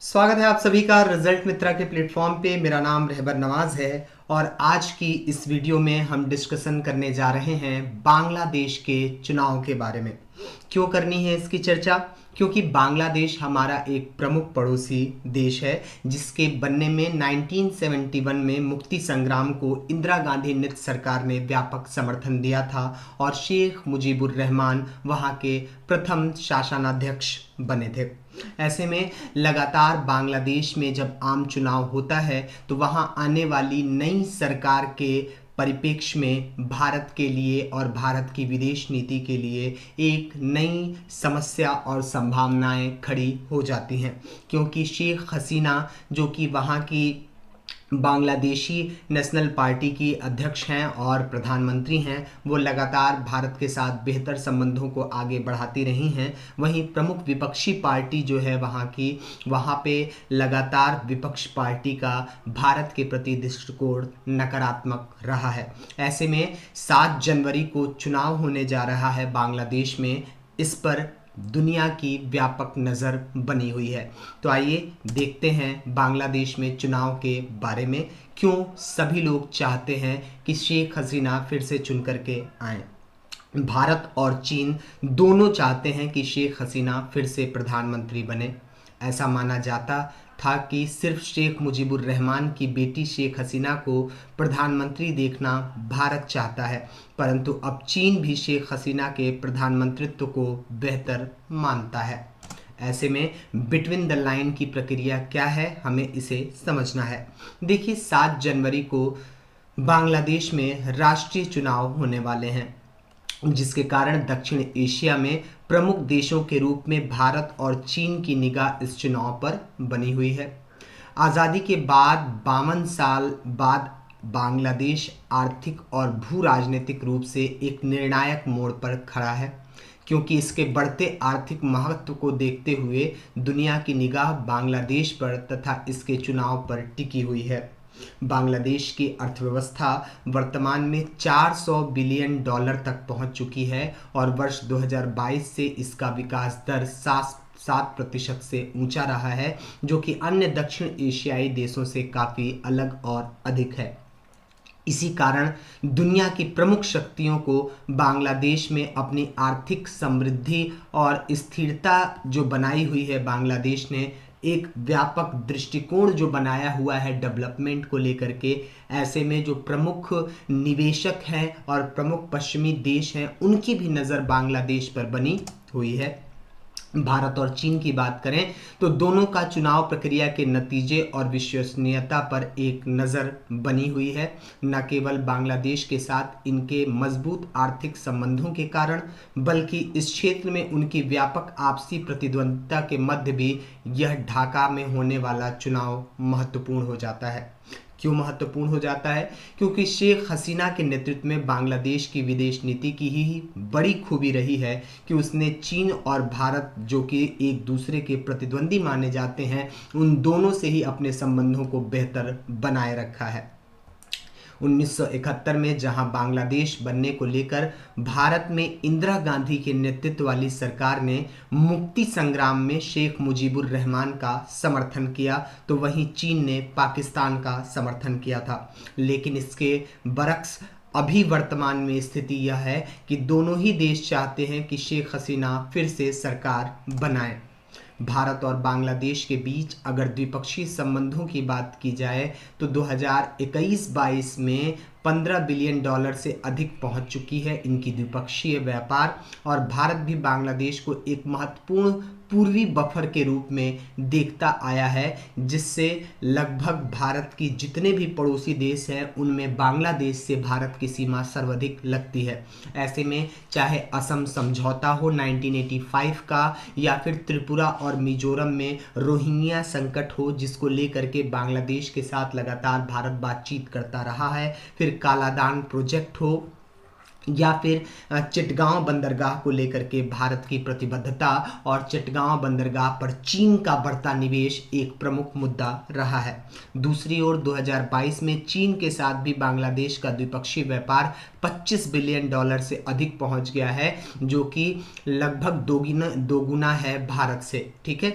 स्वागत है आप सभी का रिजल्ट मित्रा के प्लेटफॉर्म पे। मेरा नाम रहबर नवाज है और आज की इस वीडियो में हम डिस्कशन करने जा रहे हैं बांग्लादेश के चुनाव के बारे में। क्यों करनी है इसकी चर्चा? क्योंकि बांग्लादेश हमारा एक प्रमुख पड़ोसी देश है जिसके बनने में 1971 में मुक्ति संग्राम को इंदिरा गांधी नेतृत्व सरकार ने व्यापक समर्थन दिया था और शेख मुजीबुर रहमान वहां के प्रथम शासनाध्यक्ष बने थे। ऐसे में लगातार बांग्लादेश में जब आम चुनाव होता है तो वहां आने वाली नई सरकार के परिप्रेक्ष्य में भारत के लिए और भारत की विदेश नीति के लिए एक नई समस्या और संभावनाएं खड़ी हो जाती हैं, क्योंकि शेख हसीना जो कि वहाँ की बांग्लादेशी नेशनल पार्टी की अध्यक्ष हैं और प्रधानमंत्री हैं, वो लगातार भारत के साथ बेहतर संबंधों को आगे बढ़ाती रही हैं। वहीं प्रमुख विपक्षी पार्टी जो है वहाँ पे लगातार विपक्ष पार्टी का भारत के प्रति दृष्टिकोण नकारात्मक रहा है। ऐसे में 7 जनवरी को चुनाव होने जा रहा है बांग्लादेश में। इस पर दुनिया की व्यापक नज़र बनी हुई है। तो आइए देखते हैं बांग्लादेश में चुनाव के बारे में। क्यों सभी लोग चाहते हैं कि शेख हसीना फिर से चुन करके आएँ। भारत और चीन दोनों चाहते हैं कि शेख हसीना फिर से प्रधानमंत्री बने। ऐसा माना जाता था कि सिर्फ शेख मुजीबुर रहमान की बेटी शेख हसीना को प्रधानमंत्री देखना भारत चाहता है, परंतु अब चीन भी शेख हसीना के प्रधानमंत्रित्व को बेहतर मानता है। ऐसे में बिटवीन द लाइन की प्रक्रिया क्या है, हमें इसे समझना है। देखिए, 7 जनवरी को बांग्लादेश में राष्ट्रीय चुनाव होने वाले हैं, जिसके कारण दक्षिण एशिया में प्रमुख देशों के रूप में भारत और चीन की निगाह इस चुनाव पर बनी हुई है। आज़ादी के बाद 52 साल बाद बांग्लादेश आर्थिक और भू राजनीतिक रूप से एक निर्णायक मोड़ पर खड़ा है, क्योंकि इसके बढ़ते आर्थिक महत्व को देखते हुए दुनिया की निगाह बांग्लादेश पर तथा इसके चुनाव पर टिकी हुई है। बांग्लादेश की अर्थव्यवस्था वर्तमान में $400 बिलियन तक पहुंच चुकी है और वर्ष 2022 से इसका विकास दर 7% से ऊंचा रहा है, जो कि अन्य दक्षिण एशियाई देशों से काफ़ी अलग और अधिक है। इसी कारण दुनिया की प्रमुख शक्तियों को बांग्लादेश में अपनी आर्थिक समृद्धि और स्थिरता जो बनाई हुई है, बांग्लादेश ने एक व्यापक दृष्टिकोण जो बनाया हुआ है डेवलपमेंट को लेकर के, ऐसे में जो प्रमुख निवेशक हैं और प्रमुख पश्चिमी देश हैं, उनकी भी नज़र बांग्लादेश पर बनी हुई है। भारत और चीन की बात करें तो दोनों का चुनाव प्रक्रिया के नतीजे और विश्वसनीयता पर एक नज़र बनी हुई है। न केवल बांग्लादेश के साथ इनके मजबूत आर्थिक संबंधों के कारण, बल्कि इस क्षेत्र में उनकी व्यापक आपसी प्रतिद्वंद्विता के मध्य भी यह ढाका में होने वाला चुनाव महत्वपूर्ण हो जाता है। क्यों महत्वपूर्ण हो जाता है? क्योंकि शेख हसीना के नेतृत्व में बांग्लादेश की विदेश नीति की ही बड़ी खूबी रही है कि उसने चीन और भारत, जो कि एक दूसरे के प्रतिद्वंदी माने जाते हैं, उन दोनों से ही अपने संबंधों को बेहतर बनाए रखा है। 1971 में जहां बांग्लादेश बनने को लेकर भारत में इंदिरा गांधी के नेतृत्व वाली सरकार ने मुक्ति संग्राम में शेख मुजीबुर रहमान का समर्थन किया, तो वहीं चीन ने पाकिस्तान का समर्थन किया था। लेकिन इसके बरक्स अभी वर्तमान में स्थिति यह है कि दोनों ही देश चाहते हैं कि शेख हसीना फिर से सरकार बनाए। भारत और बांग्लादेश के बीच अगर द्विपक्षीय संबंधों की बात की जाए तो 2021-22 में $15 बिलियन से अधिक पहुंच चुकी है इनकी द्विपक्षीय व्यापार, और भारत भी बांग्लादेश को एक महत्वपूर्ण पूर्वी बफर के रूप में देखता आया है, जिससे लगभग भारत की जितने भी पड़ोसी देश हैं उनमें बांग्लादेश से भारत की सीमा सर्वाधिक लगती है। ऐसे में चाहे असम समझौता हो 1985 का, या फिर त्रिपुरा और मिजोरम में रोहिंग्या संकट हो, जिसको लेकर के बांग्लादेश के साथ लगातार भारत बातचीत करता रहा है, फिर कालादान प्रोजेक्ट हो, या फिर चिटगांव बंदरगाह को लेकर के भारत की प्रतिबद्धता और चिटगांव बंदरगाह पर चीन का बढ़ता निवेश एक प्रमुख मुद्दा रहा है। दूसरी ओर 2022 में चीन के साथ भी बांग्लादेश का द्विपक्षीय व्यापार $25 बिलियन से अधिक पहुंच गया है, जो कि लगभग दोगुना है भारत से। ठीक है,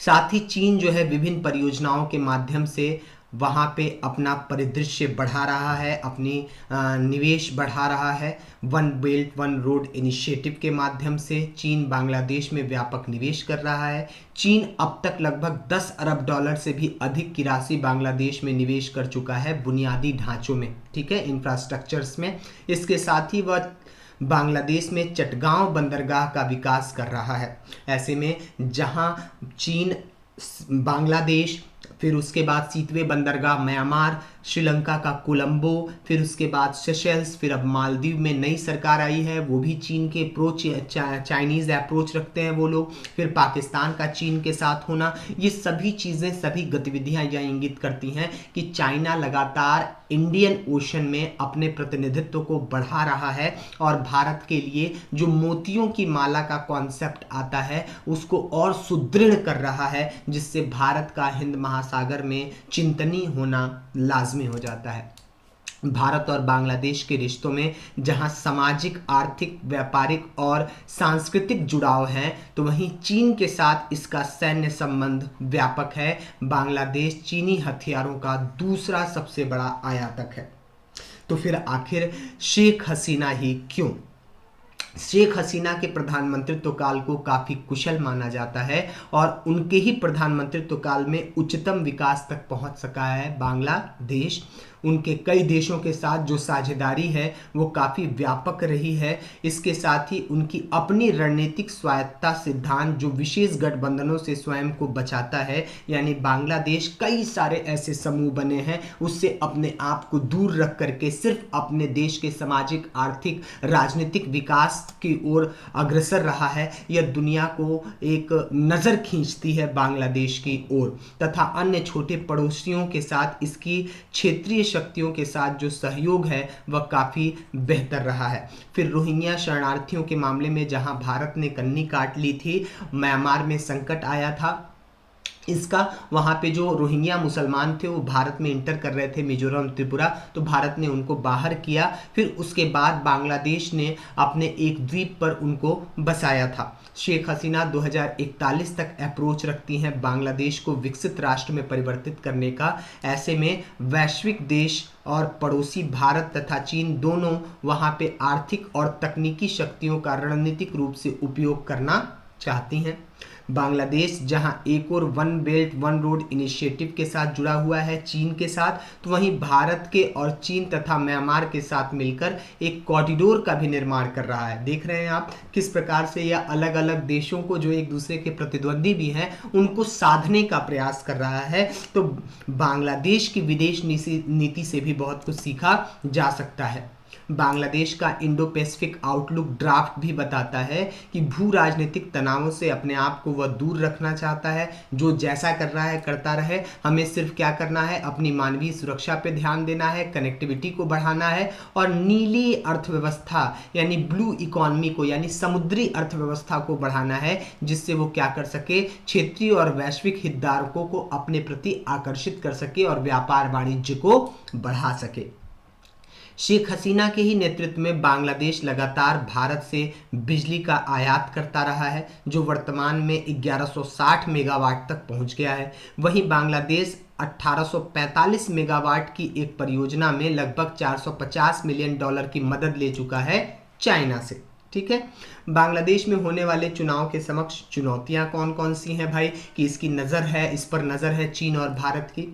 साथ ही चीन जो है विभिन्न परियोजनाओं के माध्यम से वहाँ पे अपना परिदृश्य बढ़ा रहा है, अपनी निवेश बढ़ा रहा है। One belt one road initiative के माध्यम से चीन बांग्लादेश में व्यापक निवेश कर रहा है। चीन अब तक लगभग 10 अरब डॉलर से भी अधिक की राशि बांग्लादेश में निवेश कर चुका है बुनियादी ढांचों में, ठीक है, इंफ्रास्ट्रक्चर्स में। इसके साथ ही वह बांग्लादेश में चटगांव बंदरगाह का विकास कर रहा है। ऐसे में जहां चीन, बांग्लादेश, फिर उसके बाद सीतवे बंदरगाह म्यांमार, श्रीलंका का कोलंबो, फिर उसके बाद सेशेल्स, फिर अब मालदीव में नई सरकार आई है, वो भी चीन के अप्रोच, चाइनीज़ अप्रोच रखते हैं वो लोग। फिर पाकिस्तान का चीन के साथ होना, ये सभी चीज़ें, सभी गतिविधियां यह इंगित करती हैं कि चाइना लगातार इंडियन ओशन में अपने प्रतिनिधित्व को बढ़ा रहा है और भारत के लिए जो मोतियों की माला का कॉन्सेप्ट आता है उसको और सुदृढ़ कर रहा है, जिससे भारत का हिंद महासागर में चिंतनीय होना लाजमी हो जाता है। भारत और बांग्लादेश के रिश्तों में जहां सामाजिक, आर्थिक, व्यापारिक और सांस्कृतिक जुड़ाव हैं, तो वहीं चीन के साथ इसका सैन्य संबंध व्यापक है। बांग्लादेश चीनी हथियारों का दूसरा सबसे बड़ा आयातक है। तो फिर आखिर शेख हसीना ही क्यों? शेख हसीना के प्रधानमंत्रित्व काल को काफ़ी कुशल माना जाता है और उनके ही प्रधानमंत्रित्व काल में उच्चतम विकास तक पहुंच सका है बांग्लादेश। उनके कई देशों के साथ जो साझेदारी है वो काफ़ी व्यापक रही है। इसके साथ ही उनकी अपनी रणनीतिक स्वायत्ता सिद्धांत जो विशेष गठबंधनों से स्वयं को बचाता है, यानी बांग्लादेश कई सारे ऐसे समूह बने हैं उससे अपने आप को दूर रख करके सिर्फ अपने देश के सामाजिक, आर्थिक, राजनीतिक विकास की ओर अग्रसर रहा है। यह दुनिया को एक नज़र खींचती है बांग्लादेश की ओर, तथा अन्य छोटे पड़ोसियों के साथ इसकी क्षेत्रीय शक्तियों के साथ जो सहयोग है वह काफ़ी बेहतर रहा है। फिर रोहिंग्या शरणार्थियों के मामले में जहां भारत ने कन्नी काट ली थी, म्यांमार में संकट आया था इसका, वहाँ पे जो रोहिंग्या मुसलमान थे वो भारत में इंटर कर रहे थे, मिजोरम, त्रिपुरा, तो भारत ने उनको बाहर किया। फिर उसके बाद बांग्लादेश ने अपने एक द्वीप पर उनको बसाया था। शेख हसीना 2041 तक अप्रोच रखती हैं बांग्लादेश को विकसित राष्ट्र में परिवर्तित करने का। ऐसे में वैश्विक देश और पड़ोसी भारत तथा चीन दोनों वहाँ पे आर्थिक और तकनीकी शक्तियों का रणनीतिक रूप से उपयोग करना चाहती हैं। बांग्लादेश जहां एक और one belt one road initiative के साथ जुड़ा हुआ है चीन के साथ, तो वहीं भारत के और चीन तथा म्यांमार के साथ मिलकर एक कॉरिडोर का भी निर्माण कर रहा है। देख रहे हैं आप किस प्रकार से यह अलग अलग देशों को जो एक दूसरे के प्रतिद्वंदी भी हैं उनको साधने का प्रयास कर रहा है। तो बांग्लादेश की विदेश नीति से भी बहुत कुछ सीखा जा सकता है। बांग्लादेश का इंडो पैसिफिक आउटलुक ड्राफ्ट भी बताता है कि भू राजनीतिक तनावों से अपने आप को वह दूर रखना चाहता है। जो जैसा कर रहा है करता रहे, हमें सिर्फ क्या करना है, अपनी मानवीय सुरक्षा पे ध्यान देना है, कनेक्टिविटी को बढ़ाना है और नीली अर्थव्यवस्था यानी ब्लू इकोनॉमी को, यानी समुद्री अर्थव्यवस्था को बढ़ाना है, जिससे वो क्या कर सके, क्षेत्रीय और वैश्विक हितधारकों को अपने प्रति आकर्षित कर सके और व्यापार वाणिज्य को बढ़ा सके। शेख हसीना के ही नेतृत्व में बांग्लादेश लगातार भारत से बिजली का आयात करता रहा है, जो वर्तमान में 1160 मेगावाट तक पहुंच गया है। वहीं बांग्लादेश 1845 मेगावाट की एक परियोजना में लगभग 450 मिलियन डॉलर की मदद ले चुका है चाइना से। ठीक है, बांग्लादेश में होने वाले चुनाव के समक्ष चुनौतियां कौन कौन सी हैं भाई, कि इसकी नज़र है, इस पर नज़र है चीन और भारत की।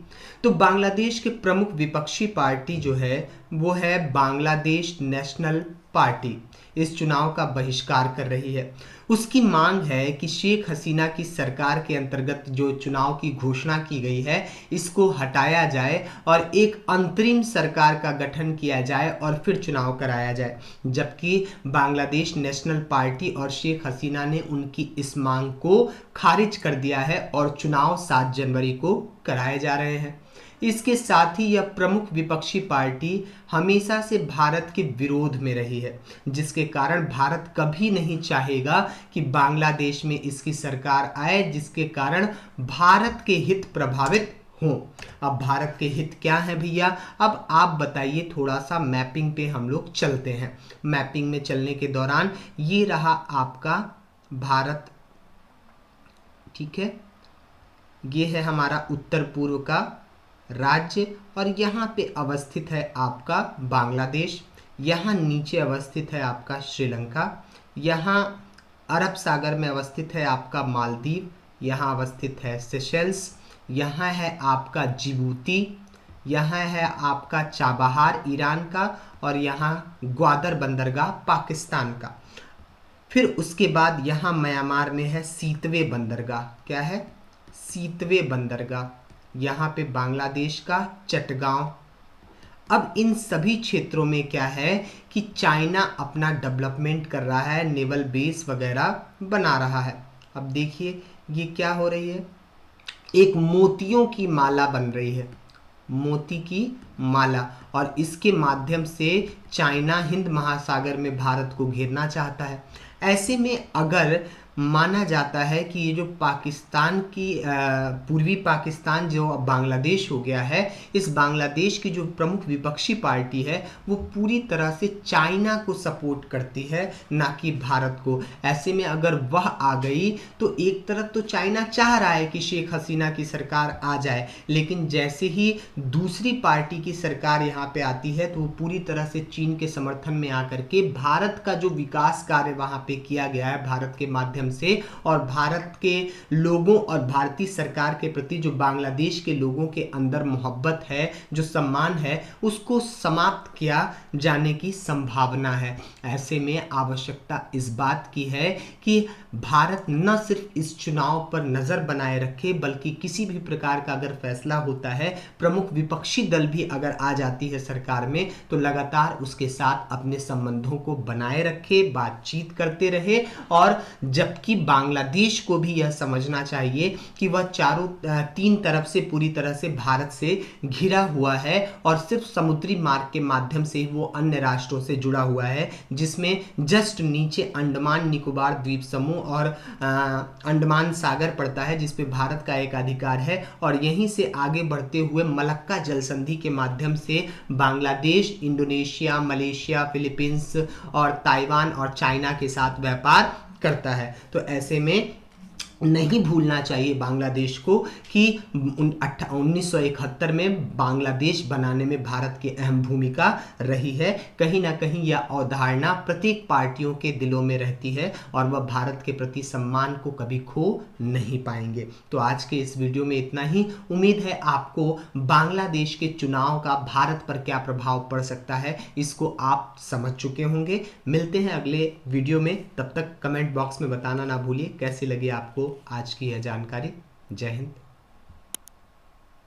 तो बांग्लादेश के प्रमुख विपक्षी पार्टी जो है वो है बांग्लादेश नेशनल पार्टी, इस चुनाव का बहिष्कार कर रही है। उसकी मांग है कि शेख हसीना की सरकार के अंतर्गत जो चुनाव की घोषणा की गई है इसको हटाया जाए और एक अंतरिम सरकार का गठन किया जाए और फिर चुनाव कराया जाए। जबकि बांग्लादेश नेशनल पार्टी और शेख हसीना ने उनकी इस मांग को खारिज कर दिया है और चुनाव 7 जनवरी को कराए जा रहे हैं। इसके साथ ही यह प्रमुख विपक्षी पार्टी हमेशा से भारत के विरोध में रही है, जिसके कारण भारत कभी नहीं चाहेगा कि बांग्लादेश में इसकी सरकार आए, जिसके कारण भारत के हित प्रभावित हों। अब भारत के हित क्या है भैया, अब आप बताइए। थोड़ा सा मैपिंग पे हम लोग चलते हैं। मैपिंग में चलने के दौरान ये रहा आपका भारत, ठीक है, ये है हमारा उत्तर पूर्व का राज्य और यहाँ पे अवस्थित है आपका बांग्लादेश। यहाँ नीचे अवस्थित है आपका श्रीलंका। यहाँ अरब सागर में अवस्थित है आपका मालदीव। यहाँ अवस्थित है सेशेल्स। यहाँ है आपका जिबूती। यहाँ है आपका चाबहार ईरान का और यहाँ ग्वादर बंदरगाह पाकिस्तान का। फिर उसके बाद यहाँ म्यांमार में है सीतवे बंदरगाह। क्या है? सीतवे बंदरगाह। यहाँ पे बांग्लादेश का चटगांव। अब इन सभी क्षेत्रों में क्या है कि चाइना अपना डेवलपमेंट कर रहा है, नेवल बेस वगैरह बना रहा है। अब देखिए ये क्या हो रही है, एक मोतियों की माला बन रही है, मोती की माला, और इसके माध्यम से चाइना हिंद महासागर में भारत को घेरना चाहता है। ऐसे में अगर माना जाता है कि ये जो पाकिस्तान की पूर्वी पाकिस्तान जो अब बांग्लादेश हो गया है, इस बांग्लादेश की जो प्रमुख विपक्षी पार्टी है वो पूरी तरह से चाइना को सपोर्ट करती है, ना कि भारत को। ऐसे में अगर वह आ गई तो एक तरफ तो चाइना चाह रहा है कि शेख हसीना की सरकार आ जाए, लेकिन जैसे ही दूसरी पार्टी की सरकार यहाँ पे आती है तो वो पूरी तरह से चीन के समर्थन में आकर के भारत का जो विकास कार्य वहाँ पे किया गया है भारत के माध्यम से, और भारत के लोगों और भारतीय सरकार के प्रति जो बांग्लादेश के लोगों के अंदर मोहब्बत है, जो सम्मान है, उसको समाप्त किया जाने की संभावना है। ऐसे में आवश्यकता इस बात की है कि भारत न सिर्फ इस चुनाव पर नजर बनाए रखे, बल्कि किसी भी प्रकार का अगर फैसला होता है, प्रमुख विपक्षी दल भी अगर आ जाती है सरकार में, तो लगातार उसके साथ अपने संबंधों को बनाए रखे, बातचीत करते रहे। और जबकि बांग्लादेश को भी यह समझना चाहिए कि वह तीन तरफ से पूरी तरह से भारत से घिरा हुआ है और सिर्फ समुद्री मार्ग के माध्यम से वो अन्य राष्ट्रों से जुड़ा हुआ है, जिसमें जस्ट नीचे अंडमान निकोबार द्वीप समूह और अंडमान सागर पड़ता है, जिस पे भारत का एक अधिकार है। और यहीं से आगे बढ़ते हुए मलक्का जल संधि के माध्यम से बांग्लादेश इंडोनेशिया, मलेशिया, फिलीपींस और ताइवान और चाइना के साथ व्यापार करता है। तो ऐसे में नहीं भूलना चाहिए बांग्लादेश को कि 1971 में बांग्लादेश बनाने में भारत की अहम भूमिका रही है। कहीं ना कहीं यह अवधारणा प्रत्येक पार्टियों के दिलों में रहती है और वह भारत के प्रति सम्मान को कभी खो नहीं पाएंगे। तो आज के इस वीडियो में इतना ही। उम्मीद है आपको बांग्लादेश के चुनाव का भारत पर क्या प्रभाव पड़ सकता है इसको आप समझ चुके होंगे। मिलते हैं अगले वीडियो में, तब तक कमेंट बॉक्स में बताना ना भूलिए कैसी लगी आपको आज की यह जानकारी। जय हिंद।